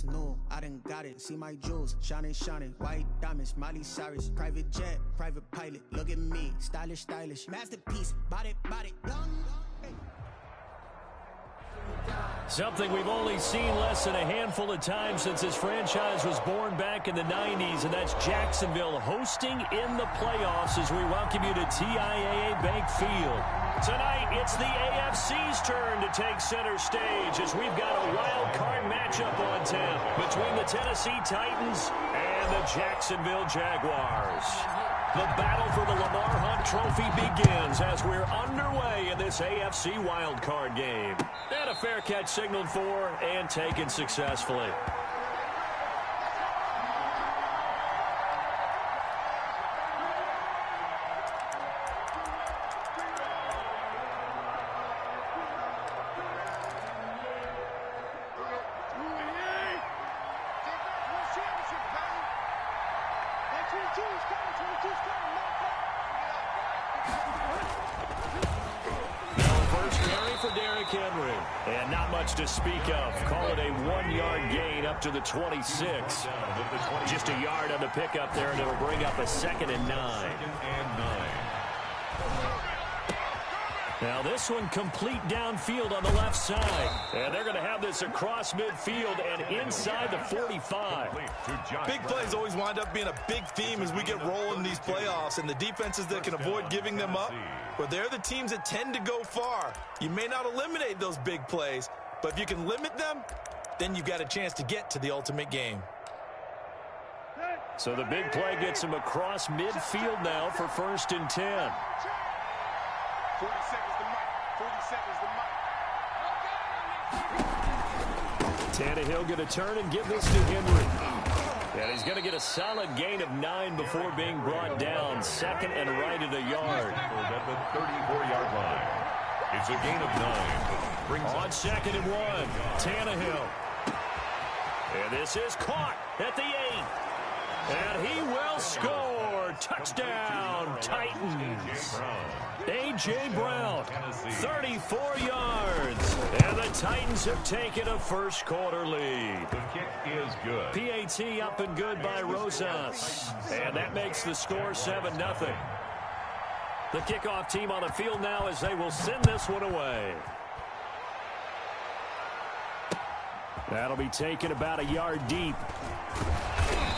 it's new. I done got it. See my jewels, shining, shining. White diamonds, Miley Cyrus. Private jet, private pilot. Look at me, stylish, stylish. Masterpiece, body, body. Something we've only seen less than a handful of times since this franchise was born back in the 90s, and that's Jacksonville hosting in the playoffs as we welcome you to TIAA Bank Field. Tonight, it's the AFC's turn to take center stage as we've got a wild card matchup on tap between the Tennessee Titans and the Jacksonville Jaguars. The battle for the Lamar Hunt Trophy begins as we're underway in this AFC wildcard game. And a fair catch signaled for and taken successfully. And not much to speak of. Call it a 1-yard gain up to the 26. Just a yard on the pickup there, and it'll bring up a 2nd and 9. Now this one complete downfield on the left side. And they're going to have this across midfield and inside the 45. Big plays always wind up being a big theme as we get rolling in these playoffs, and the defenses that can avoid giving them up, well, they're the teams that tend to go far. You may not eliminate those big plays, but if you can limit them, then you've got a chance to get to the ultimate game. So the big play gets him across midfield now for 1st and 10. 40 seconds to Mike. 40 seconds to Mike. Tannehill going to turn and give this to Henry. And he's going to get a solid gain of 9 before being brought down. 2nd and right at a yard. At the 34-yard line. It's a gain of 9. On 2nd and 1, Tannehill. And this is caught at the 8. And he will score. Touchdown, Titans. A.J. Brown, 34 yards. And the Titans have taken a first-quarter lead. The kick is good. PAT up and good by Rosas. And that makes the score 7-0. The kickoff team on the field now as they will send this one away. That'll be taken about a yard deep.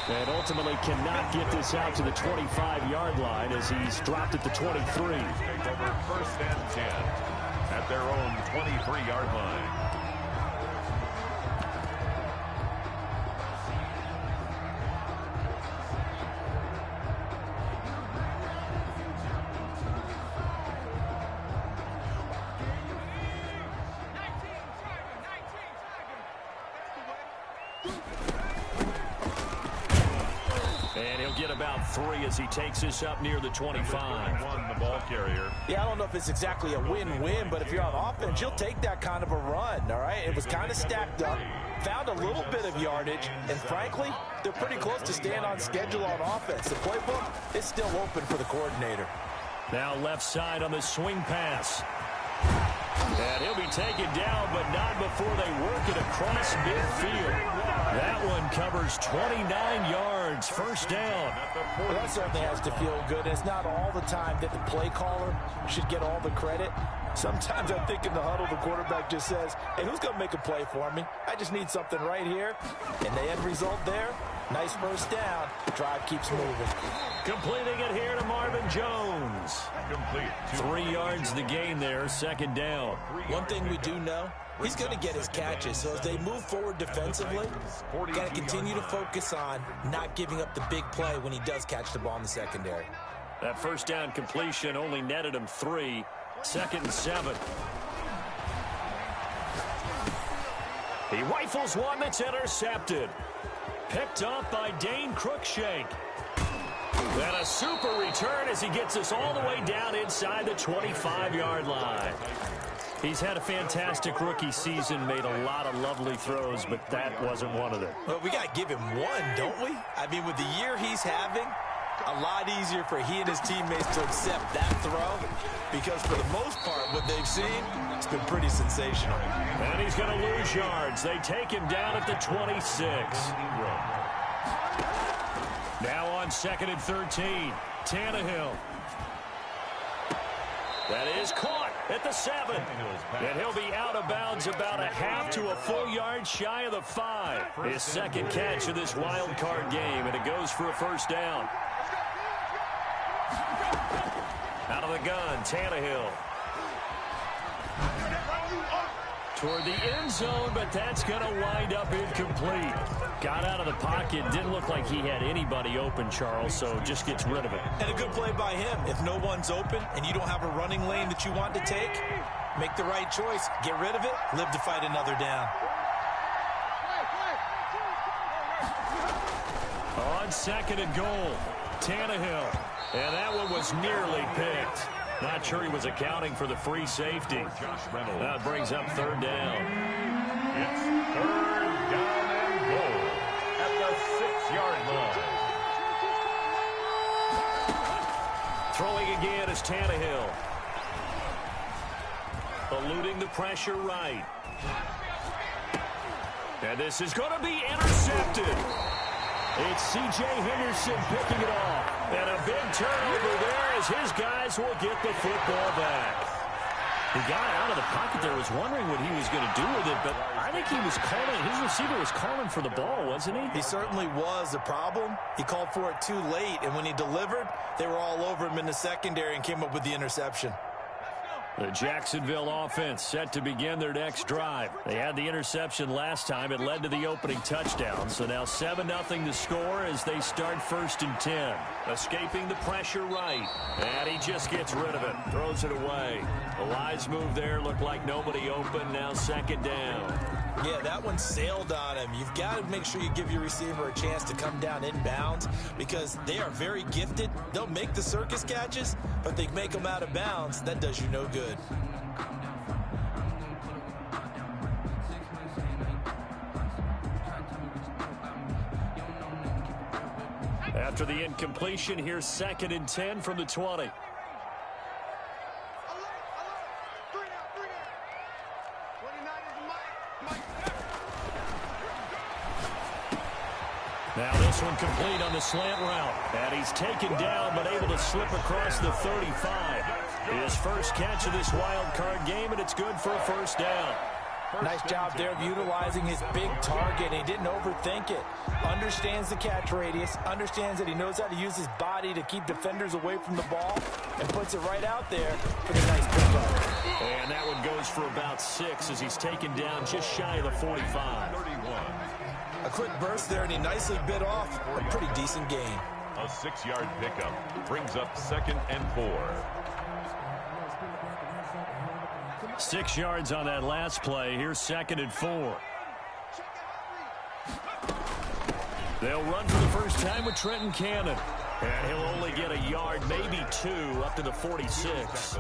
And ultimately cannot get this out to the 25-yard line as he's dropped at the 23. Take over 1st and 10 at their own 23-yard line. About 3 as he takes this up near the 25. The ball carrier. Yeah, I don't know if it's exactly a win-win, but if you're on offense, you'll take that kind of a run, all right? It was kind of stacked up, found a little bit of yardage, and frankly, they're pretty close to staying on schedule on offense. The playbook is still open for the coordinator. Now left side on the swing pass. And he'll be taken down, but not before they work it across midfield. That one covers 29 yards, 1st down. Well, that certainly has to feel good. It's not all the time that the play caller should get all the credit. Sometimes I think in the huddle, the quarterback just says, hey, who's going to make a play for me? I just need something right here. And the end result there, nice 1st down. Drive keeps moving. Completing it here to Marvin Jones. Complete. 3 yards the gain there, 2nd down. One thing we do know, he's going to get his catches. So as they move forward defensively, got to continue to focus on not giving up the big play when he does catch the ball in the secondary. That 1st down completion only netted him 3. 2nd and 7. He rifles one that's intercepted. Picked up by Dane Cruikshank. And a super return as he gets us all the way down inside the 25-yard line. He's had a fantastic rookie season, made a lot of lovely throws, but that wasn't one of them. Well, we got to give him one, don't we? I mean, with the year he's having, A lot easier for he and his teammates to accept that throw because for the most part, what they've seen, it's been pretty sensational. And he's going to lose yards. They take him down at the 26. Now on 2nd and 13, Tannehill. That is caught at the 7. And he'll be out of bounds about a half to a full yard shy of the 5. His second catch of this wild card game, and it goes for a first down. Out of the gun, Tannehill. Toward the end zone, but that's going to wind up incomplete. Got out of the pocket. Didn't look like he had anybody open, Charles, so just gets rid of it. And a good play by him. If no one's open and you don't have a running lane that you want to take, make the right choice. Get rid of it. Live to fight another down. On 2nd and goal, Tannehill. And that one was nearly picked. Not sure he was accounting for the free safety. That brings up 3rd down. It's 3rd down and goal at the 6-yard line. Throwing again is Tannehill. Eluding the pressure right. And this is going to be intercepted. It's C.J. Henderson picking it off. And a big turnover there as his guys will get the football back. He got out of the pocket there, was wondering what he was going to do with it, but I think he was calling, his receiver was calling for the ball, wasn't he? He certainly was. The problem, he called for it too late, and when he delivered, they were all over him in the secondary and came up with the interception. The Jacksonville offense set to begin their next drive. They had the interception last time. It led to the opening touchdown. So now 7-0 to score as they start 1st and 10. Escaping the pressure right. And he just gets rid of it. Throws it away. The wise move there. Looked like nobody open. Now 2nd down. Yeah, that one sailed on him. You've got to make sure you give your receiver a chance to come down inbounds because they are very gifted. They'll make the circus catches, but they make them out of bounds. That does you no good. After the incompletion, here's 2nd and 10 from the 20. Now this one complete on the slant route. And he's taken down but able to slip across the 35. His first catch of this wild card game, and it's good for a first down. Nice job there of utilizing his big target. He didn't overthink it. Understands the catch radius. Understands that he knows how to use his body to keep defenders away from the ball. And puts it right out there for the nice pickup. And that one goes for about 6 as he's taken down just shy of the 45. 31. A quick burst there, and he nicely bit off a pretty decent gain. A 6-yard pickup brings up 2nd and 4. 6 yards on that last play. Here's 2nd and 4. They'll run for the first time with Trenton Cannon. And he'll only get a yard, maybe 2, up to the 46.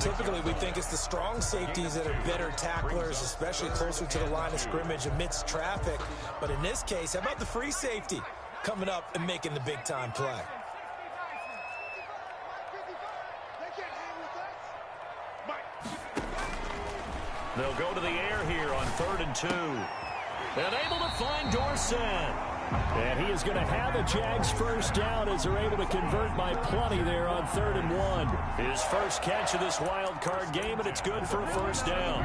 Typically, we think it's the strong safeties that are better tacklers, especially closer to the line of scrimmage amidst traffic. But in this case, how about the free safety coming up and making the big-time play? They'll go to the air here on 3rd and 2. And able to find Dorsett. And he is going to have a Jags first down as they're able to convert by plenty there on 3rd and 1. His first catch of this wild card game, and it's good for a first down.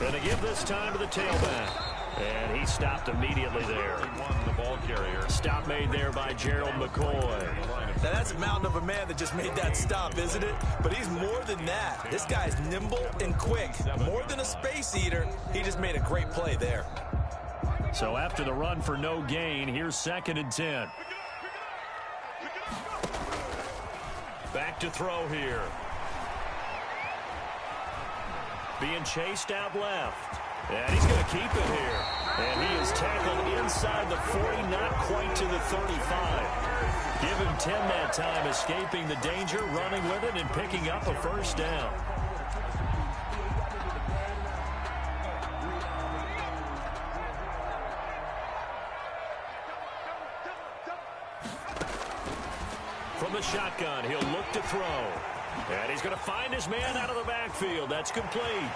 And to give this time to the tailback. And he stopped immediately there. The ball carrier. Stop made there by Gerald McCoy. Now that's a mountain of a man that just made that stop, isn't it? But he's more than that. This guy's nimble and quick. More than a space eater. He just made a great play there. So after the run for no gain, here's 2nd and 10. Back to throw here. Being chased out left. And he's going to keep it here. And he is tackled inside the 40, not quite to the 35. Give him 10 that time, escaping the danger, running with it, and picking up a first down. From the shotgun, he'll look to throw. And he's going to find his man out of the backfield. That's complete.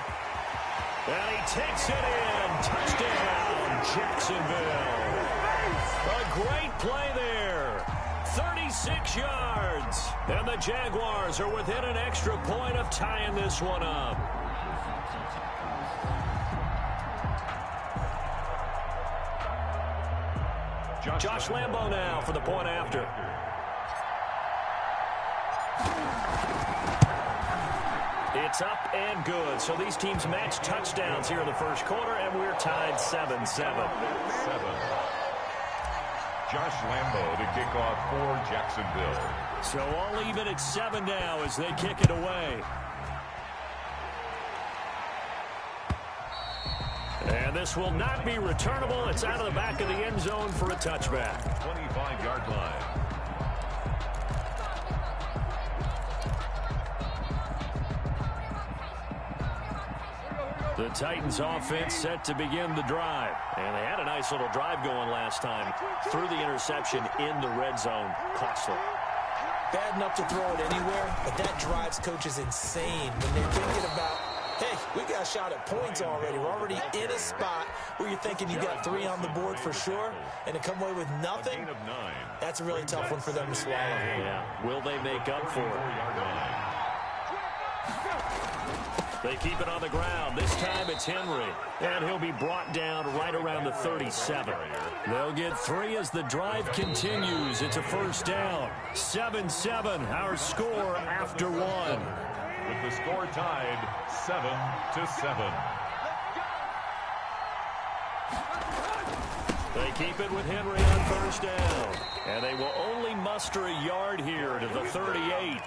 And he takes it in. Touchdown, Jacksonville. A great play there. 36 yards. And the Jaguars are within an extra point of tying this one up. Josh Lambo now for the point after. It's up and good. So these teams match touchdowns here in the first quarter, and we're tied 7-7. Josh Lambo to kick off for Jacksonville. So all even at 7 now as they kick it away. And this will not be returnable. It's out of the back of the end zone for a touchback. 25-yard line. The Titans offense set to begin the drive. And they had a nice little drive going last time. Threw the interception in the red zone. Costly. Bad enough to throw it anywhere, but that drives coaches insane when they're thinking about, hey, we got a shot at points already. We're already in a spot where you're thinking you got 3 on the board for sure, and to come away with nothing, that's a really tough one for them to swallow. Yeah. Will they make up for it? They keep it on the ground. This time it's Henry. And he'll be brought down right around the 37. They'll get 3 as the drive continues. It's a first down. 7-7, our score after 1. With the score tied 7-7. They keep it with Henry on first down. And they will only muster a yard here to the 38.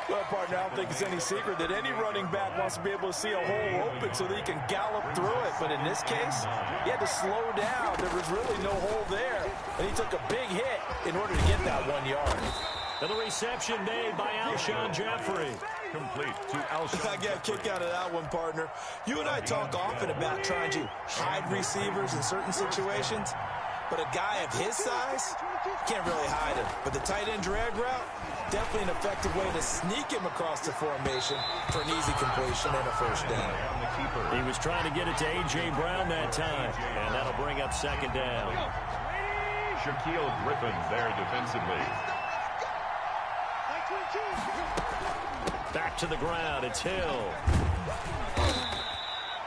Well, partner, I don't think it's any secret that any running back wants to be able to see a hole open so that he can gallop through it. But in this case, he had to slow down. There was really no hole there. And he took a big hit in order to get that 1 yard. And the reception made by Alshon Jeffrey. Complete to Alshon. I got a kick out of that one, partner. You and I talk often about trying to hide receivers in certain situations. But a guy of his size, can't really hide him. But the tight end drag route, definitely an effective way to sneak him across the formation for an easy completion and a first down. He was trying to get it to A.J. Brown that time, and that'll bring up second down. Shaquille Griffin there defensively. Back to the ground, it's Hill.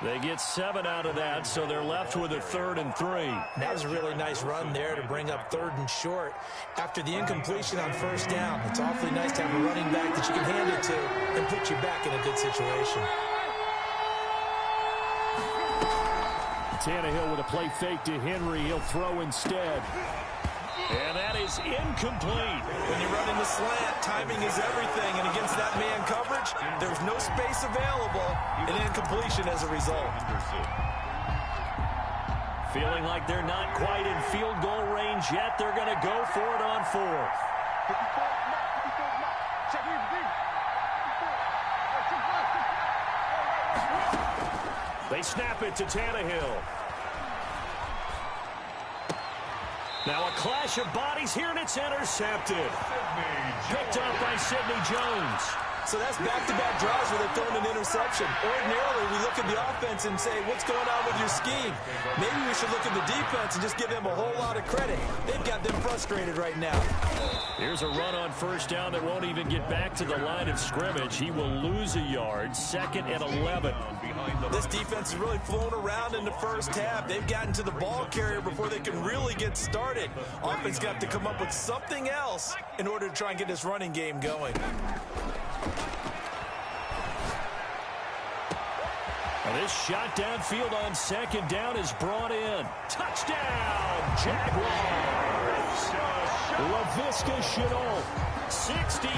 They get 7 out of that, so they're left with a 3rd and 3. That was a really nice run there to bring up 3rd and short. After the incompletion on first down, it's awfully nice to have a running back that you can hand it to and put you back in a good situation. Tannehill with a play fake to Henry. He'll throw instead. And that is incomplete. When you run in the slant, timing is everything. And against that man coverage, there's no space available. An incompletion as a result. Feeling like they're not quite in field goal range yet. They're going to go for it on 4th. They snap it to Tannehill. Now a clash of bodies here, and it's intercepted. Picked up by Sidney Jones. So that's back-to-back drives where they've thrown an interception. Ordinarily, we look at the offense and say, what's going on with your scheme? Maybe we should look at the defense and just give them a whole lot of credit. They've got them frustrated right now. Here's a run on first down that won't even get back to the line of scrimmage. He will lose a yard. 2nd and 11. This defense is really flown around in the first half. They've gotten to the ball carrier before they can really get started. Offense got to come up with something else in order to try and get this running game going. This shot downfield on 2nd down is brought in. Touchdown, Jaguars. LaVisca Chenault, 61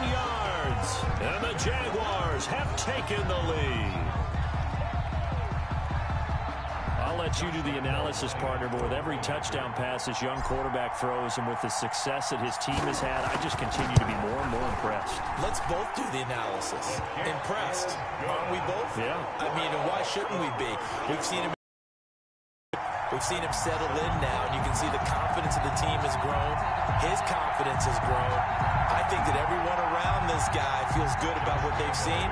yards. And the Jaguars have taken the lead. I'll let let you do the analysis, partner, but with every touchdown pass this young quarterback throws and with the success that his team has had, I just continue to be more and more impressed. Let's both do the analysis. Impressed. Aren't we both? Yeah. I mean, and why shouldn't we be? We've seen him settle in now, and you can see the confidence of the team has grown. His confidence has grown. I think that everyone around this guy feels good about what they've seen,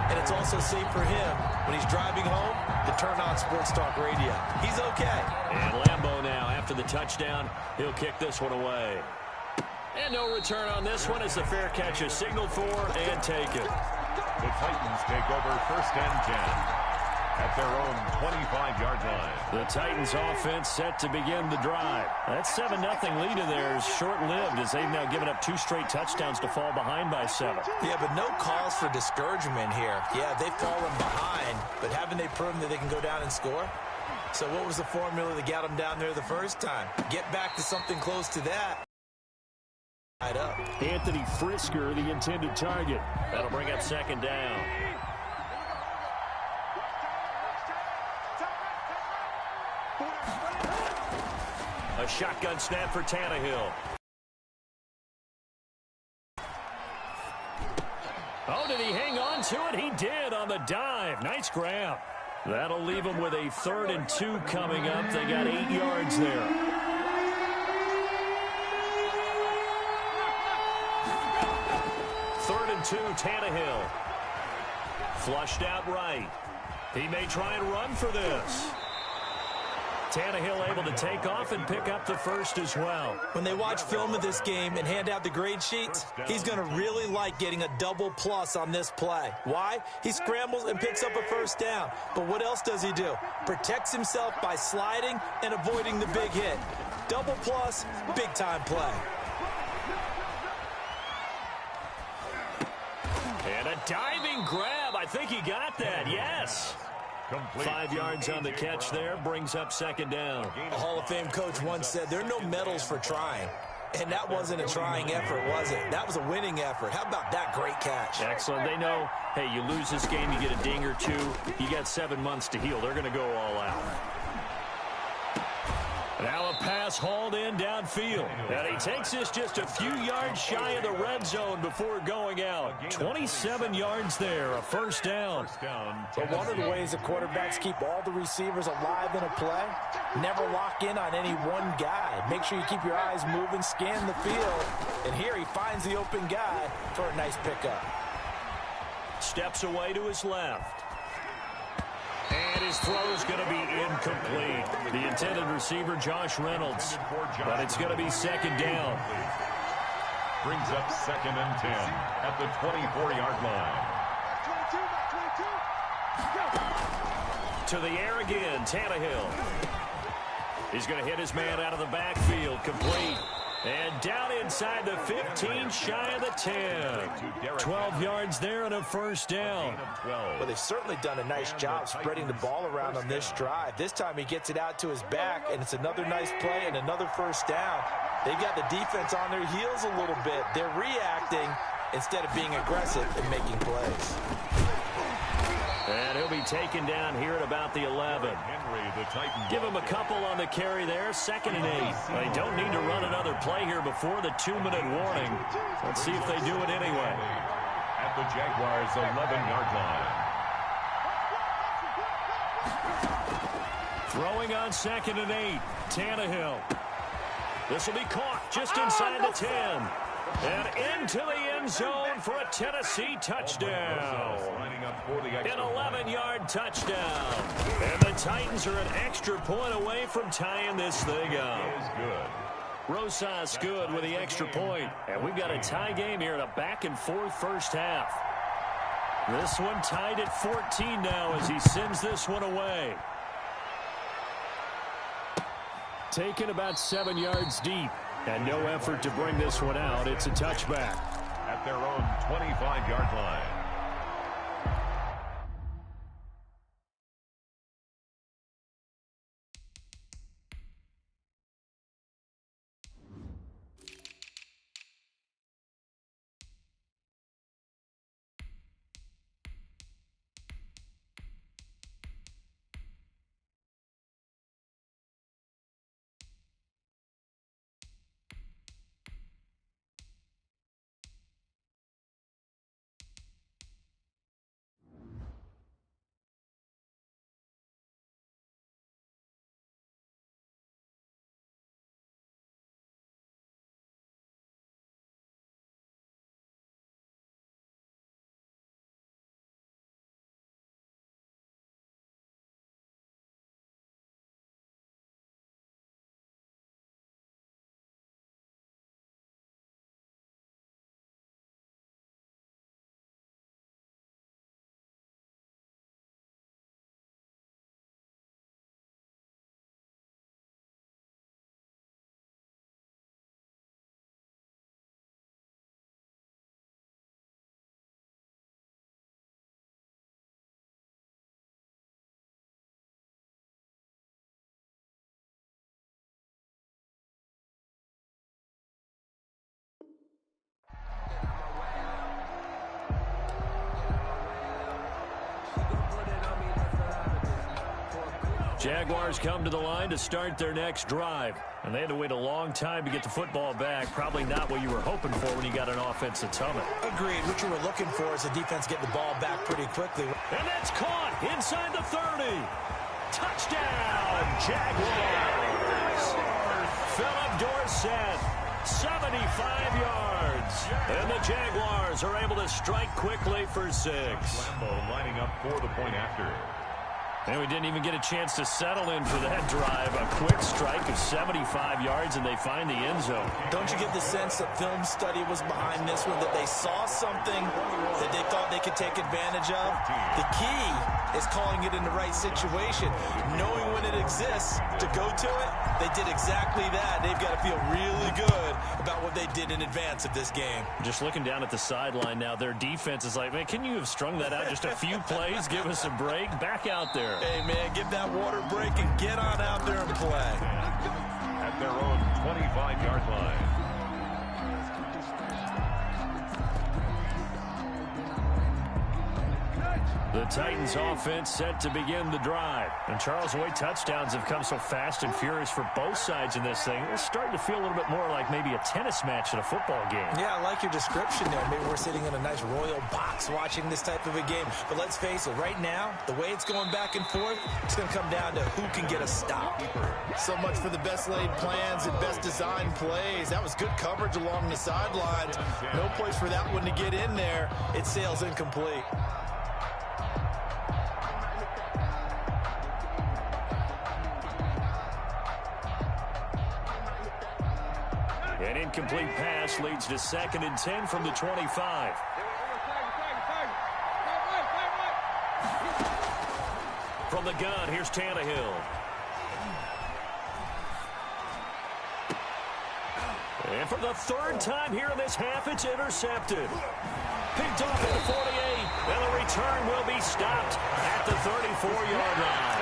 and it's also safe for him when he's driving home to turn on Sports Talk Radio. He's okay. And Lambeau now, after the touchdown, he'll kick this one away. And no return on this one as the fair catch is signaled for and taken. The Titans take over 1st and 10 at their own 25-yard line. The Titans offense set to begin the drive. That 7-0 lead in there is short-lived as they've now given up 2 straight touchdowns to fall behind by 7. Yeah, but no cause for discouragement here. Yeah, they've fallen behind, but haven't they proven that they can go down and score? So what was the formula that got them down there the first time? Get back to something close to that. Up. Anthony Frisker, the intended target. That'll bring up 2nd down. A shotgun snap for Tannehill. Oh, did he hang on to it? He did on the dive. Nice grab. That'll leave him with a 3rd and 2 coming up. They got 8 yards there. Third and 2, Tannehill. Flushed out right. He may try and run for this. Tannehill able to take off and pick up the 1st as well. When they watch film of this game and hand out the grade sheets, he's going to really like getting a double plus on this play. Why? He scrambles and picks up a 1st down. But what else does he do? Protects himself by sliding and avoiding the big hit. Double plus, big-time play. And a diving grab. I think he got that. Yes. 5 yards on the catch there, brings up 2nd down. A Hall of Fame coach once said there are no medals for trying. And that wasn't a trying effort, was it? That was a winning effort. How about that great catch? Excellent. They know, hey, you lose this game, you get a ding or 2. You got 7 months to heal. They're going to go all out. Now a pass hauled in downfield. And he takes this just a few yards shy of the red zone before going out. 27 yards there, a 1st down. But one of the ways the quarterbacks keep all the receivers alive in a play, never lock in on any one guy. Make sure you keep your eyes moving, scan the field. And here he finds the open guy for a nice pickup. Steps away to his left. And his throw is going to be incomplete. The intended receiver, Josh Reynolds. But it's going to be 2nd down. Brings up 2nd and 10 at the 24-yard line. To the air again, Tannehill. He's going to hit his man out of the backfield, complete. And down inside the 15, shy of the 10. 12 yards there and a 1st down. Well, they've certainly done a nice job spreading the ball around on this drive. This time he gets it out to his back, and it's another nice play and another 1st down. They've got the defense on their heels a little bit. They're reacting instead of being aggressive and making plays. And he'll be taken down here at about the 11. Give him a couple on the carry there. 2nd and 8. They don't need to run another play here before the 2-minute warning. Let's see if they do it anyway. At the Jaguars' 11-yard line. Throwing on 2nd and 8. Tannehill. This will be caught just inside the 10. And into the end zone for a Tennessee touchdown. An 11-yard touchdown. And the Titans are an extra point away from tying this thing up. Rosas good with the extra point. And we've got a tie game here in a back-and-forth 1st half. This one tied at 14 now as he sends this one away. Taken about 7 yards deep. And no effort to bring this one out. It's a touchback. At their own 25-yard line. Jaguars come to the line to start their next drive. And they had to wait a long time to get the football back. Probably not what you were hoping for when you got an offense that's humming. Agreed. What you were looking for is the defense getting the ball back pretty quickly. And that's caught inside the 30. Touchdown, Jaguars. Philip Dorsett, 75 yards. And the Jaguars are able to strike quickly for 6. Lambeau lining up for the point after. And we didn't even get a chance to settle in for that drive. A quick strike of 75 yards, and they find the end zone. Don't you get the sense that film study was behind this one, that they saw something that they thought they could take advantage of? The key is calling it in the right situation, knowing when it exists to go to it. They did exactly that. They've got to feel really good about what they did in advance of this game. Just looking down at the sideline now, their defense is like, man, can you have strung that out just a few plays? Give us a break. Back out there. Hey, man, give that water break and get on out there and play. At their own 25-yard line. The Titans offense set to begin the drive. And Charles, the way touchdowns have come so fast and furious for both sides in this thing, it's starting to feel a little bit more like maybe a tennis match at a football game. Yeah, I like your description there. Maybe we're sitting in a nice royal box watching this type of a game. But let's face it, right now, the way it's going back and forth, it's going to come down to who can get a stop. So much for the best laid plans and best designed plays. That was good coverage along the sidelines. No place for that one to get in there. It sails incomplete. An incomplete pass leads to 2nd and 10 from the 25. From the gun, here's Tannehill. And for the 3rd time here in this half, it's intercepted. Picked off at the 48, and the return will be stopped at the 34-yard line.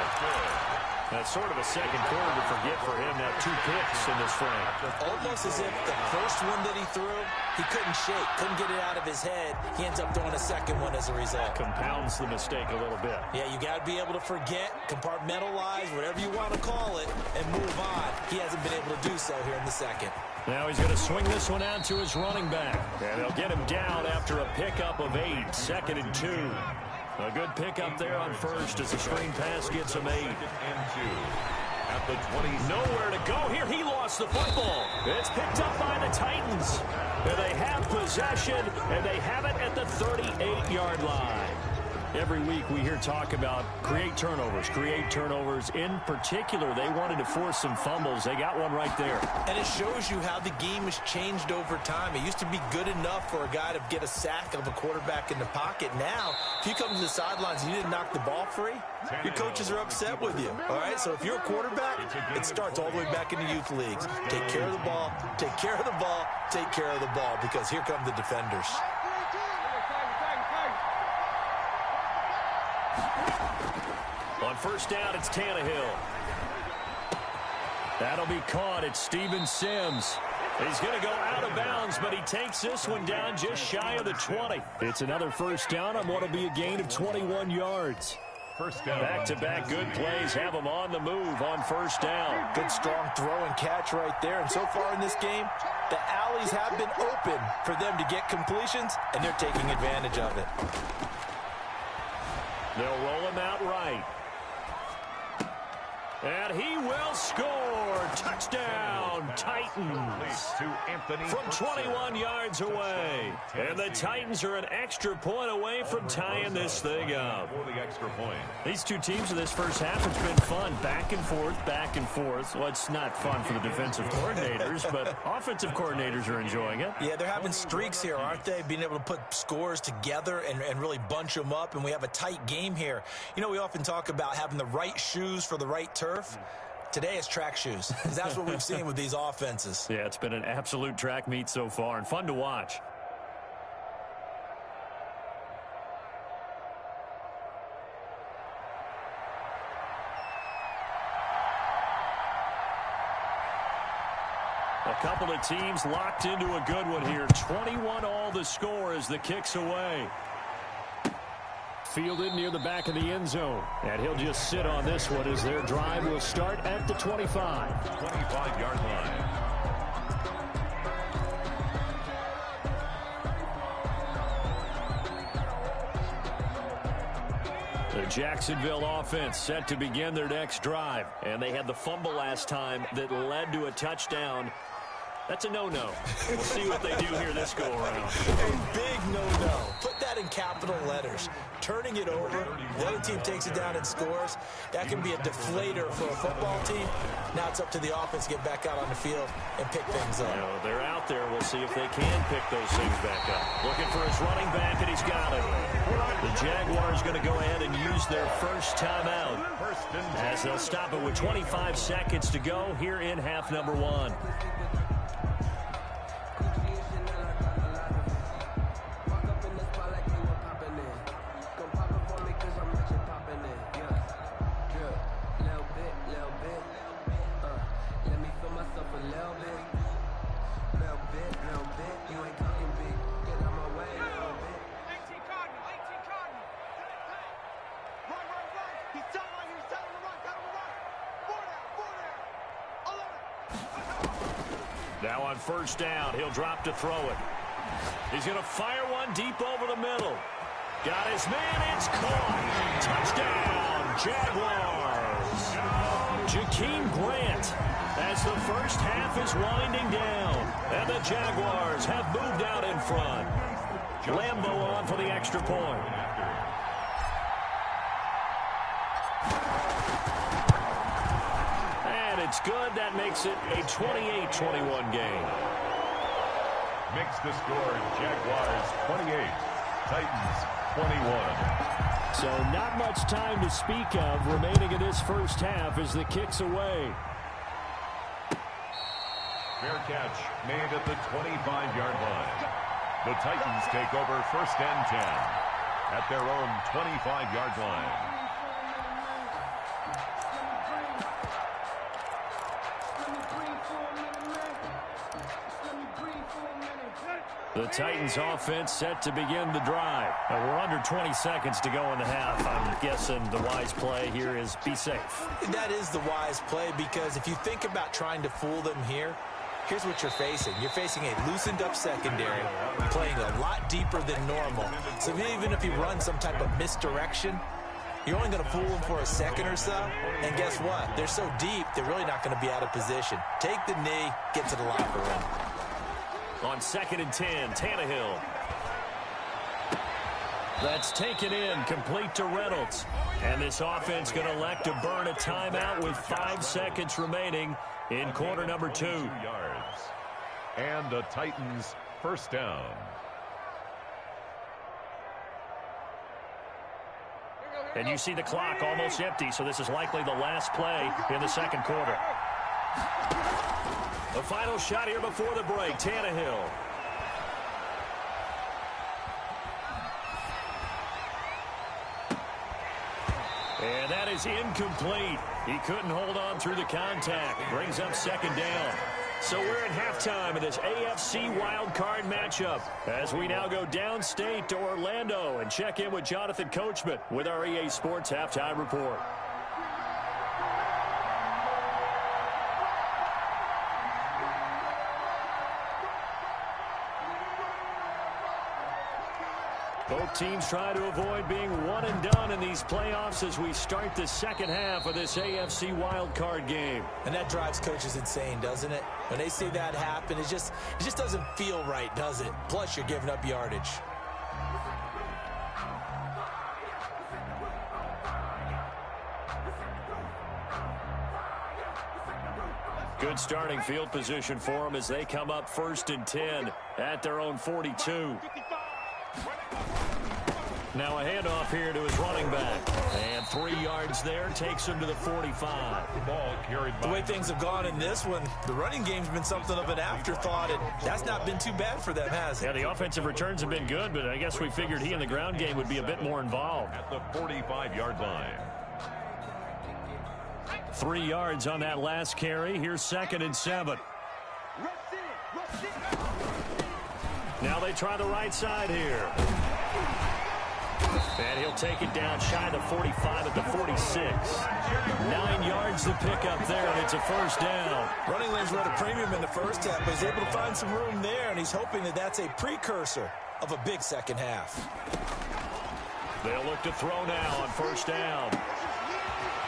That's sort of a second quarter to forget for him. Now 2 picks in this frame. Almost as if the first one that he threw, he couldn't shake, couldn't get it out of his head. He ends up throwing a second one as a result. Compounds the mistake a little bit. Yeah, you got to be able to forget, compartmentalize, whatever you want to call it, and move on. He hasn't been able to do so here in the second. Now he's going to swing this one out to his running back. And they'll get him down after a pickup of 8, 2nd and 2. A good pickup there on first as the screen pass gets him 8. And 2. At the 20. Nowhere to go here. He lost the football. It's picked up by the Titans. And they have possession, and they have it at the 38-yard line. Every week we hear talk about create turnovers. In particular, they wanted to force some fumbles. They got one right there. And it shows you how the game has changed over time. It used to be good enough for a guy to get a sack of a quarterback in the pocket. Now, if you come to the sidelines and you didn't knock the ball free, your coaches are upset with you. All right, so if you're a quarterback, it starts all the way back in the youth leagues. Take care of the ball, take care of the ball, take care of the ball, because here come the defenders. On first down, it's Tannehill. That'll be caught. It's Steven Sims. He's going to go out of bounds, but he takes this one down just shy of the 20. It's another first down on what will be a gain of 21 yards. First down. Back-to-back good plays have them on the move on first down. Good strong throw and catch right there. And so far in this game, the alleys have been open for them to get completions, and they're taking advantage of it. They'll roll him out right. And he will score. Touchdown, Titans. From 21 yards away. And the Titans are an extra point away from tying this thing up. For the extra point. These two teams in this first half, it's been fun. Back and forth, back and forth. Well, it's not fun for the defensive coordinators, but offensive coordinators are enjoying it. Yeah, they're having streaks here, aren't they? Being able to put scores together and really bunch them up, and we have a tight game here. You know, we often talk about having the right shoes for the right turf. Today it's track shoes. That's what we've seen with these offenses. Yeah, it's been an absolute track meet so far and fun to watch. A couple of teams locked into a good one here. 21 all the score as the kick's away. fielded near the back of the end zone. And he'll just sit on this one as their drive will start at the 25. 25-yard line. The Jacksonville offense set to begin their next drive. And they had the fumble last time that led to a touchdown. That's a no-no. We'll see what they do here this go-around. A big no-no. Put that in capital letters. Turning it over, the other team takes it down and scores. That can be a deflator for a football team. Now it's up to the offense to get back out on the field and pick things up. You know, they're out there. We'll see if they can pick those things back up. Looking for his running back, and he's got it. The Jaguars going to go ahead and use their first timeout as they'll stop it with 25 seconds to go here in half number one. Now on first down, he'll drop to throw it. He's going to fire one deep over the middle. Got his man, it's caught. Touchdown, Jaguars. Jakeem Grant as the first half is winding down. And the Jaguars have moved out in front. Lambo on for the extra point. It's good. That makes it a 28-21 game. Makes the score Jaguars 28, Titans 21. So not much time to speak of remaining in this first half as the kick's away. Fair catch made at the 25-yard line. The Titans take over first and 10 at their own 25-yard line. The Titans offense set to begin the drive. We're under 20 seconds to go in the half. I'm guessing the wise play here is be safe. That is the wise play, because if you think about trying to fool them here, here's what you're facing. You're facing a loosened up secondary, playing a lot deeper than normal. So even if you run some type of misdirection, you're only going to fool them for a second or so. And guess what? They're so deep, they're really not going to be out of position. Take the knee, get to the locker room. On 2nd and 10, Tannehill. That's taken in, complete to Reynolds. And this offense going to elect to burn a timeout with 5 seconds remaining in quarter number 2. 2 yards. And the Titans first down. And you see the clock almost empty, so this is likely the last play in the second quarter. The final shot here before the break, Tannehill. And that is incomplete. He couldn't hold on through the contact. Brings up second down. So we're in halftime of this AFC wildcard matchup as we now go downstate to Orlando and check in with Jonathan Coachman with our EA Sports Halftime Report. Both teams try to avoid being one and done in these playoffs as we start the second half of this AFC wildcard game. And that drives coaches insane, doesn't it? When they see that happen, it just doesn't feel right, does it? Plus, you're giving up yardage. Good starting field position for them as they come up 1st and 10 at their own 42. Now a handoff here to his running back. And 3 yards there takes him to the 45. The ball carried by. The way things have gone in this one, the running game's been something of an afterthought, and that's not been too bad for them, has it? Yeah, the offensive returns have been good, but I guess we figured he in the ground game would be a bit more involved. At the 45-yard line. 3 yards on that last carry. Here's 2nd and 7. Now they try the right side here. And he'll take it down shy of the 45 at the 46. 9 yards to pick up there, and it's a first down. Running lanes were at a premium in the first half, but he's able to find some room there, and he's hoping that that's a precursor of a big second half. They'll look to throw now on first down.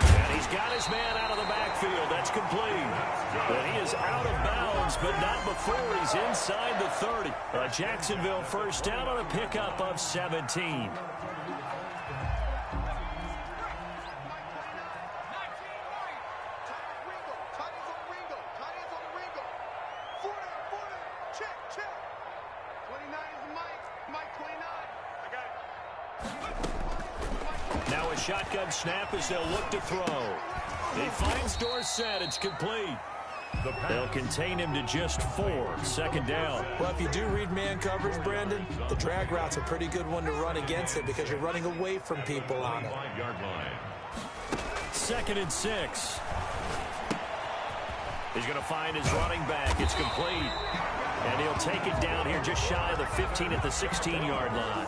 And he's got his man out of the backfield. That's complete. And he is out of bounds, but not before he's inside the 30. A Jacksonville first down on a pickup of 17. Now a shotgun snap as they'll look to throw. He finds Dorsett. It's complete. They'll contain him to just 4. Second down. Well, if you do read man coverage, Brandon, the drag route's a pretty good one to run against it because you're running away from people on it. 5-yard line. 2nd and 6. He's going to find his running back. It's complete. And he'll take it down here just shy of the 15 at the 16-yard line.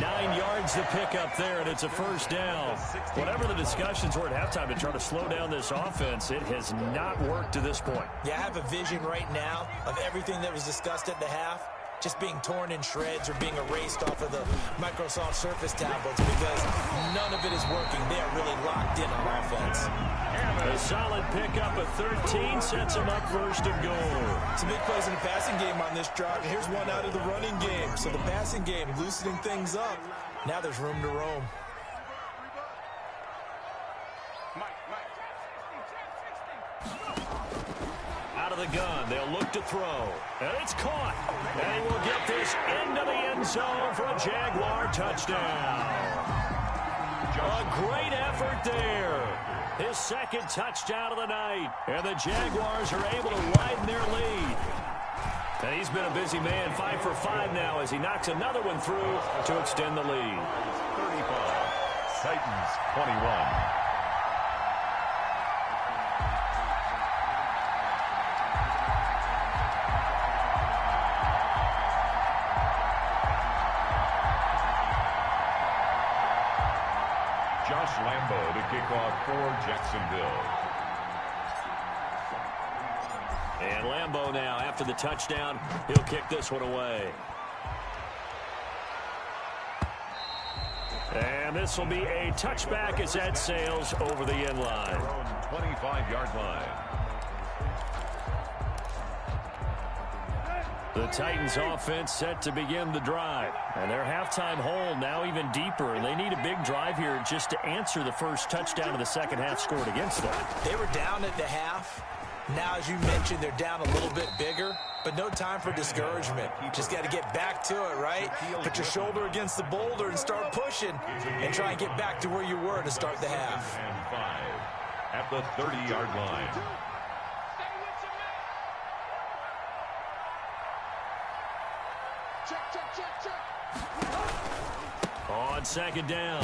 9 yards to pick up there, and it's a first down. Whatever the discussions were at halftime to try to slow down this offense, it has not worked to this point. Yeah, I have a vision right now of everything that was discussed at the half just being torn in shreds or being erased off of the Microsoft Surface tablets because none of it is working. They are really locked in on offense. A solid pickup of 13 sets him up first and goal. Some big plays in the passing game on this drive. And here's one out of the running game. So the passing game loosening things up. Now there's room to roam. Out of the gun, they'll look to throw. And it's caught. And he will get this into the end zone for a Jaguar touchdown. A great effort there. His second touchdown of the night. And the Jaguars are able to widen their lead. And he's been a busy man, 5 for 5 now as he knocks another one through to extend the lead. 35. Titans 21. Lambo to kick off for Jacksonville. And Lambo now, after the touchdown, he'll kick this one away. And this will be a touchback as that sails over the end line. 25-yard line. The Titans offense set to begin the drive. And their halftime hole now even deeper. And they need a big drive here just to answer the first touchdown of the second half scored against them. They were down at the half. Now, as you mentioned, they're down a little bit bigger. But no time for discouragement. Just got to get back to it, right? Put your shoulder against the boulder and start pushing. And try and get back to where you were to start the half. And 5 at the 30-yard line. On second down,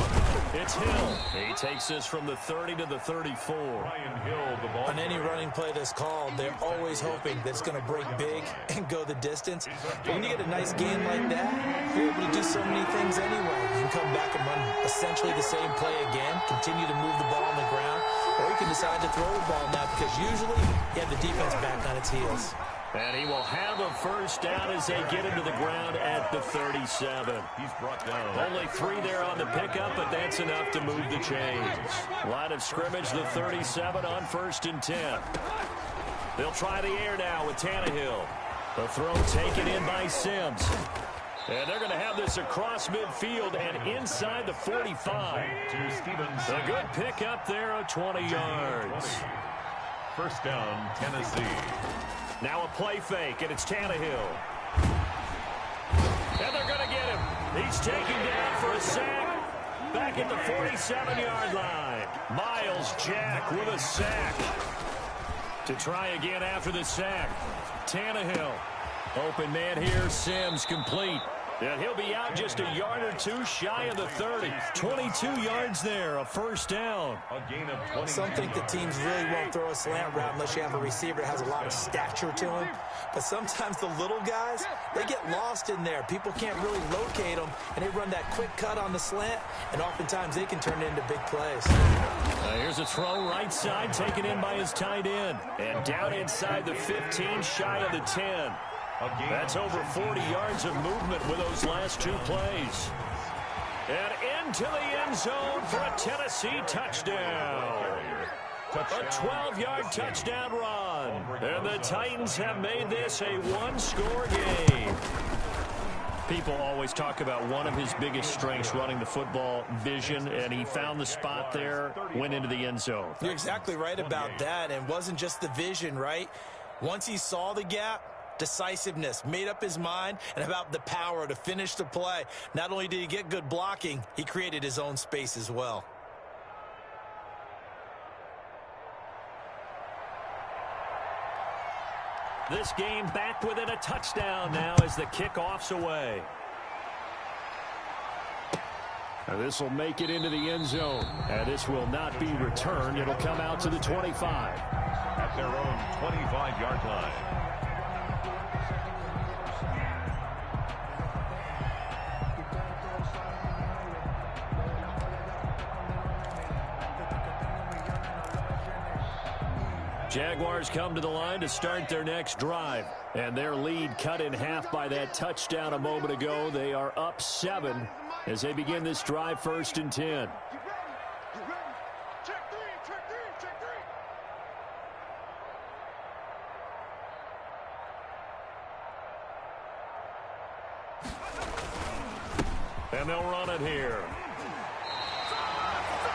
it's Hill. He takes this from the 30 to the 34. Ryan Hill, the ball. On any running play that's called, they're always hoping that it's going to break big and go the distance. But when you get a nice gain like that, you're able to do so many things anyway. You can come back and run essentially the same play again, continue to move the ball on the ground, or you can decide to throw the ball now because usually you have the defense back on its heels. And he will have a first down as they get him to the ground at the 37. He's brought down. Only 3 there on the pickup, but that's enough to move the chains. Line of scrimmage, the 37 on 1st and 10. They'll try the air now with Tannehill. The throw taken in by Sims. And they're going to have this across midfield and inside the 45. To Stevens. A good pickup there of 20 yards. First down, Tennessee. Now a play fake, and it's Tannehill. And they're going to get him. He's taken down for a sack. Back at the 47-yard line. Miles Jack with a sack. To try again after the sack. Tannehill. Open man here, Sims complete. And he'll be out just a yard or two shy of the 30. 22 yards there, a first down. A gain of 20. Some think the teams really won't throw a slant route unless you have a receiver that has a lot of stature to him. But sometimes the little guys, they get lost in there. People can't really locate them, and they run that quick cut on the slant, and oftentimes they can turn it into big plays. Here's a throw right side, taken in by his tight end. And down inside the 15, shy of the 10. That's over 40 yards of movement with those last two plays. And into the end zone for a Tennessee touchdown. A 12-yard touchdown run. And the Titans have made this a one-score game. People always talk about one of his biggest strengths, running the football, vision, and he found the spot there, went into the end zone. You're exactly right about that, and it wasn't just the vision, right? Once he saw the gap, decisiveness, made up his mind, and about the power to finish the play. Not only did he get good blocking, he created his own space as well. This game back within a touchdown now as the kickoff's away. Now this will make it into the end zone. And this will not be returned. It'll come out to the 25. At their own 25-yard line. Jaguars come to the line to start their next drive. And their lead cut in half by that touchdown a moment ago. They are up 7 as they begin this drive, 1st and 10. And they'll run it here.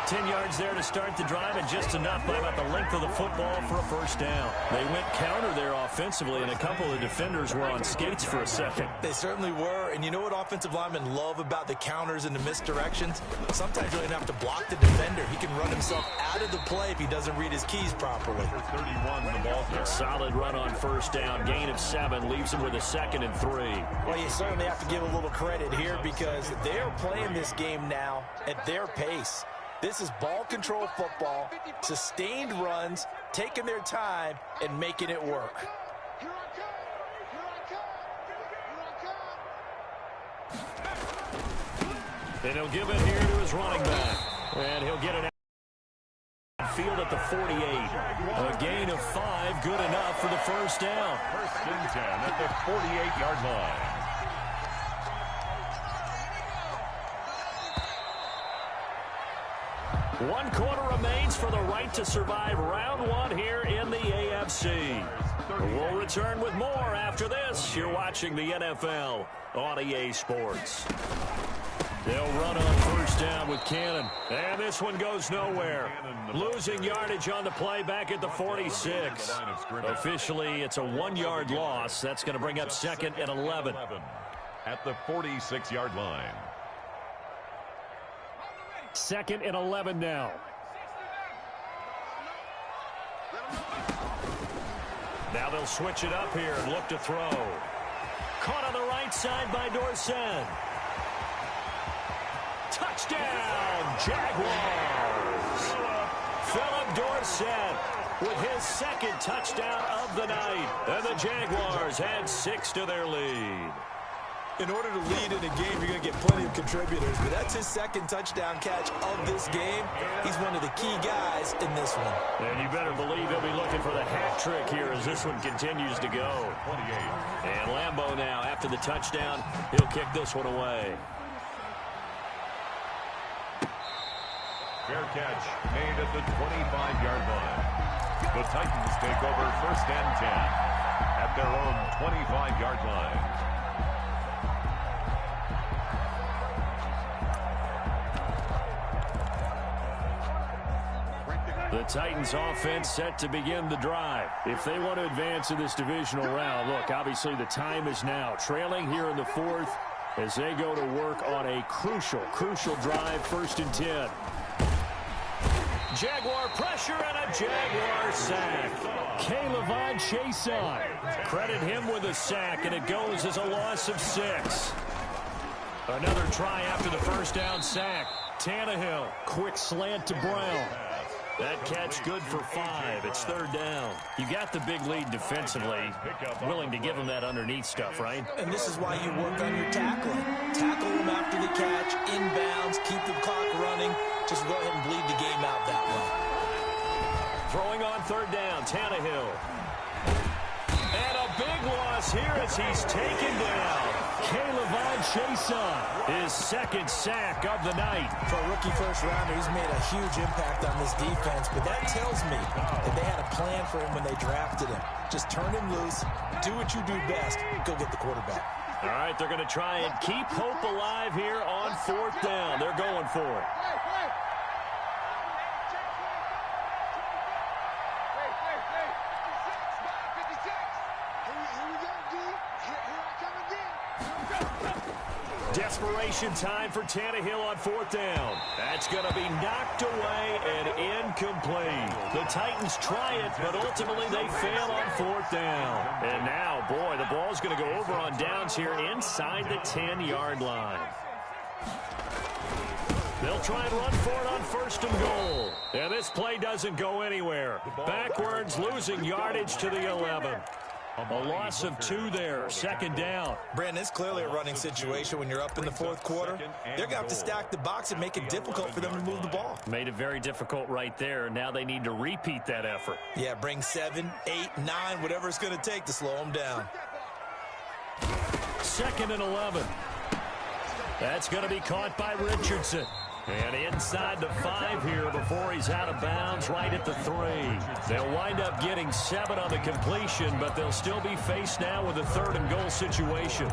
10 yards there to start the drive, and just enough by about the length of the football for a first down. They went counter there offensively, and a couple of defenders were on skates for a second. They certainly were, and you know what offensive linemen love about the counters and the misdirections? Sometimes you don't have to block the defender. He can run himself out of the play if he doesn't read his keys properly. 31, the ball here. Solid run on first down. Gain of 7 leaves him with a 2nd and 3. Well, you certainly have to give a little credit here because they are playing this game now at their pace. This is ball control football, sustained runs, taking their time, and making it work. And he'll give it here to his running back. And he'll get it out field at the 48. A gain of 5, good enough for the first down. 1st and 10 at the 48-yard line. One quarter remains for the right to survive round 1 here in the AFC. We'll return with more after this. You're watching the NFL on EA Sports. They'll run on first down with Cannon. And this one goes nowhere. Losing yardage on the play back at the 46. Officially, it's a 1-yard loss. That's going to bring up 2nd and 11. At the 46-yard line. 2nd and 11 now. Now they'll switch it up here and look to throw. Caught on the right side by Dorsett. Touchdown, Jaguars. Philip Dorsett with his 2nd touchdown of the night. And the Jaguars add 6 to their lead. In order to lead in a game, you're going to get plenty of contributors, but that's his 2nd touchdown catch of this game. He's one of the key guys in this one. And you better believe he'll be looking for the hat trick here as this one continues to go. 28. And Lambeau now, after the touchdown, he'll kick this one away. Fair catch made at the 25-yard line. The Titans take over 1st and 10 at their own 25-yard line. The Titans offense set to begin the drive. If they want to advance in this divisional round, look, obviously the time is now. Trailing here in the 4th as they go to work on a crucial drive, 1st and 10. Jaguar pressure and a Jaguar sack. K'Lavon Chaisson. Credit him with a sack, and it goes as a loss of 6. Another try after the first down sack. Tannehill, quick slant to Brown. That catch good for 5. It's third down. You got the big lead defensively. Willing to give them that underneath stuff, right? And this is why you work on your tackling. Tackle them after the catch, inbounds, keep the clock running. Just go ahead and bleed the game out that way. Throwing on third down, Tannehill. And a big loss here as he's taken down. K'Lavon Chaisson, his second sack of the night. For a rookie first-rounder, he's made a huge impact on this defense, but that tells me that they had a plan for him when they drafted him. Just turn him loose, do what you do best, go get the quarterback. All right, they're going to try and keep hope alive here on fourth down. They're going for it. Desperation time for Tannehill on fourth down. That's going to be knocked away and incomplete. The Titans try it, but ultimately they fail on fourth down. And now, boy, the ball's going to go over on downs here inside the 10-yard line. They'll try and run for it on first and goal. And this play doesn't go anywhere. Backwards, losing yardage to the 11. A loss of 2 there, second down. Brandon, it's clearly a running situation when you're up in the fourth quarter. They're going to have to stack the box and make it difficult for them to move the ball. Made it very difficult right there. Now they need to repeat that effort. Yeah, bring 7, 8, 9, whatever it's going to take to slow them down. Second and 11. That's going to be caught by Richardson. And inside the 5 here before he's out of bounds right at the 3. They'll wind up getting 7 on the completion, but they'll still be faced now with a third and goal situation.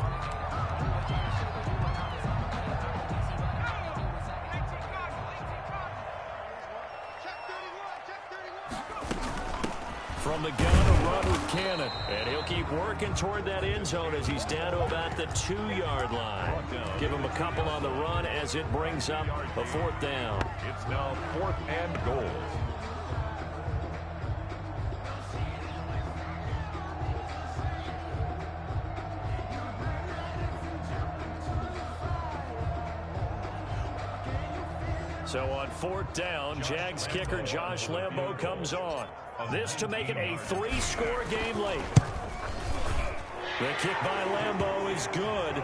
From the gun, a run with Cannon. And he'll keep working toward that end zone as he's down to about the 2-yard line. Give him a couple on the run as it brings up a fourth down. It's now 4th and goal. So on fourth down, Jags kicker Josh Lambo comes on. This to make it a 3-score game late. The kick by Lambo is good.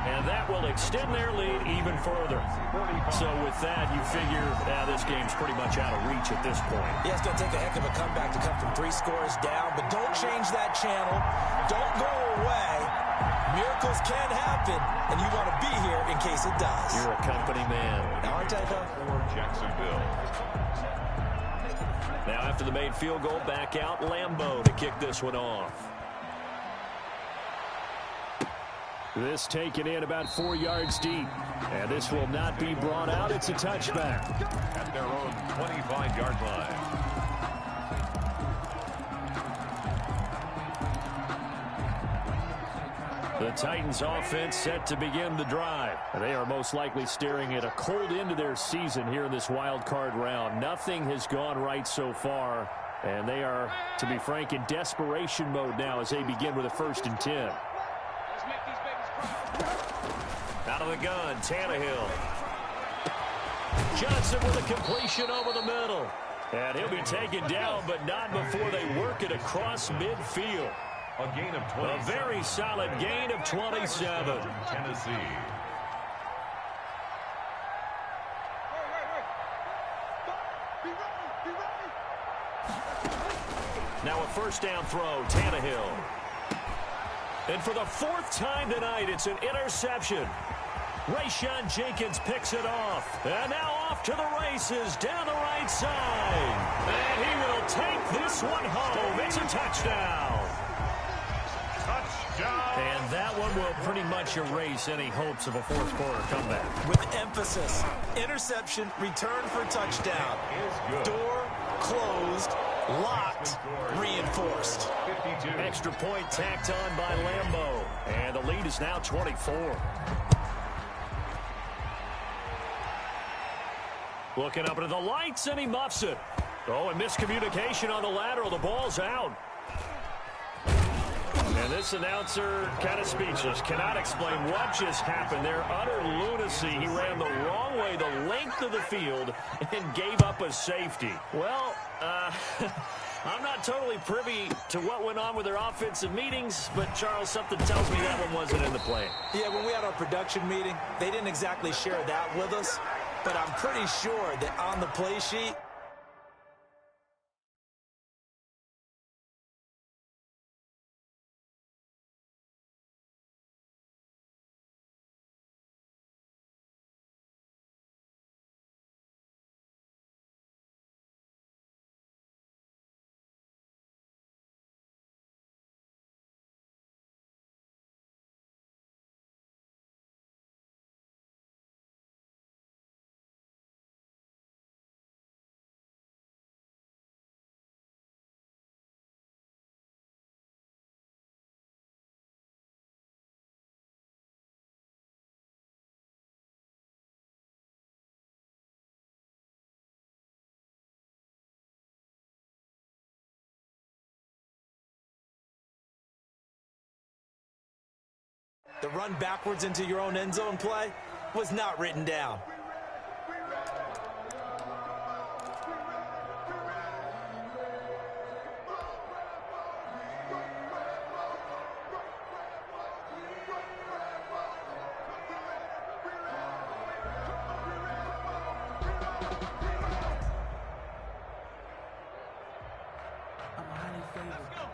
And that will extend their lead even further. So with that, you figure this game's pretty much out of reach at this point. Yeah, it's going to take a heck of a comeback to come from 3 scores down. But don't change that channel. Don't go away. Miracles can happen, and you want to be here in case it does. You're a company man. Aren't I, though? For Jacksonville. Now after the made field goal, back out Lambo to kick this one off. This taken in about 4 yards deep. And this will not be brought out. It's a touchback. At their own 25-yard line. The Titans offense set to begin the drive. And they are most likely staring at a cold end to their season here in this wild card round. Nothing has gone right so far. And they are, to be frank, in desperation mode now as they begin with a 1st and 10. Out of the gun, Tannehill. Johnson with a completion over the middle. And he'll be taken down, but not before they work it across midfield. A gain of 27. A very solid gain of 27. Tennessee. Now a first down throw, Tannehill. And for the 4th time tonight, it's an interception. Rayshon Jenkins picks it off. And now off to the races down the right side. And he will take this one home. It's a touchdown. Touchdown. And that one will pretty much erase any hopes of a 4th quarter comeback. With emphasis. Interception, return for touchdown. Door closed, locked, reinforced. 52. Extra point tacked on by Lambo. And the lead is now 24. Looking up into the lights, and he muffs it. Oh, and miscommunication on the lateral. The ball's out. And this announcer kind of speechless, cannot explain what just happened there. Utter lunacy. He ran the wrong way the length of the field and gave up a safety. Well, I'm not totally privy to what went on with their offensive meetings, but, Charles, something tells me that one wasn't in the plan. Yeah, when we had our production meeting, they didn't exactly share that with us, but I'm pretty sure that on the play sheet, the run backwards into your own end zone play was not written down.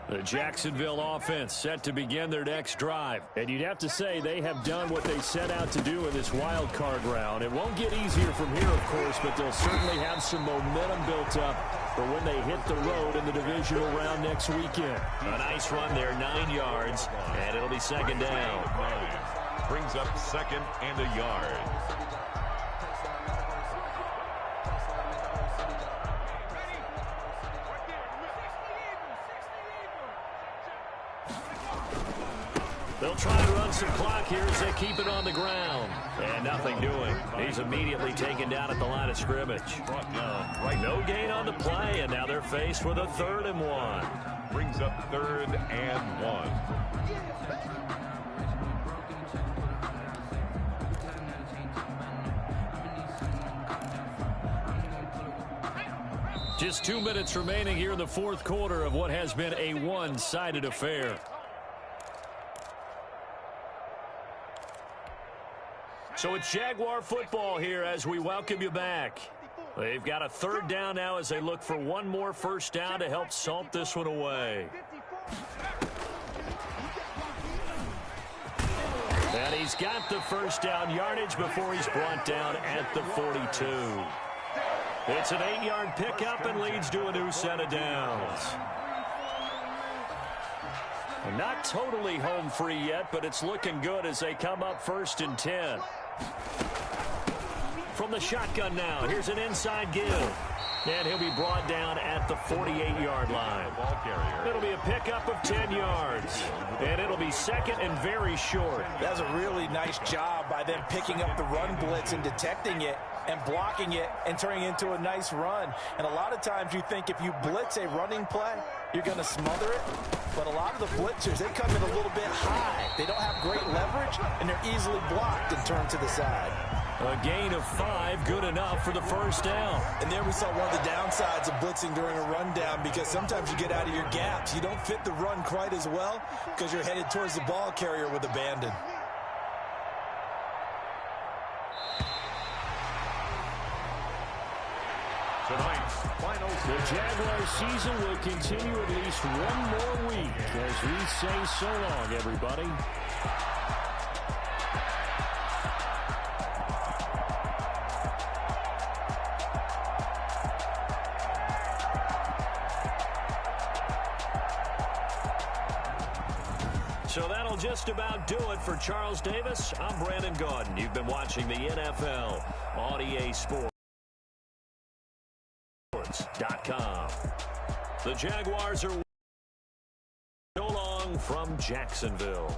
The Jacksonville offense set to begin their next drive. And you'd have to say they have done what they set out to do in this wild card round. It won't get easier from here, of course, but they'll certainly have some momentum built up for when they hit the road in the divisional round next weekend. A nice run there, 9 yards, and it'll be second down. Brings up second and a yard. They'll try to run some clock here as they keep it on the ground. And nothing doing. He's immediately taken down at the line of scrimmage. No gain on the play, and now they're faced with a 3rd and 1. Brings up 3rd and 1. Just 2 minutes remaining here in the 4th quarter of what has been a one-sided affair. So it's Jaguar football here as we welcome you back. They've got a 3rd down now as they look for one more first down to help salt this one away. And he's got the first down yardage before he's brought down at the 42. It's an 8-yard pickup and leads to a new set of downs. Not totally home free yet, but it's looking good as they come up 1st and 10. From the shotgun now, here's an inside give. And he'll be brought down at the 48-yard line. Ball carrier. It'll be a pickup of 10 yards. And it'll be second and very short. That's a really nice job by them picking up the run blitz and detecting it and blocking it and turning it into a nice run. And a lot of times you think if you blitz a running play, you're going to smother it. But a lot of the blitzers, they come in a little bit high. They don't have great leverage, and they're easily blocked and turned to the side. A gain of 5, good enough for the first down. And there we saw one of the downsides of blitzing during a rundown, because sometimes you get out of your gaps. You don't fit the run quite as well because you're headed towards the ball carrier with abandon. Tonight's final. The Jaguars season will continue at least one more week as we say so long, everybody. So that'll just about do it for Charles Davis. I'm Brandon Gaudin. You've been watching the NFL on EA Sports. The Jaguars are so long from Jacksonville.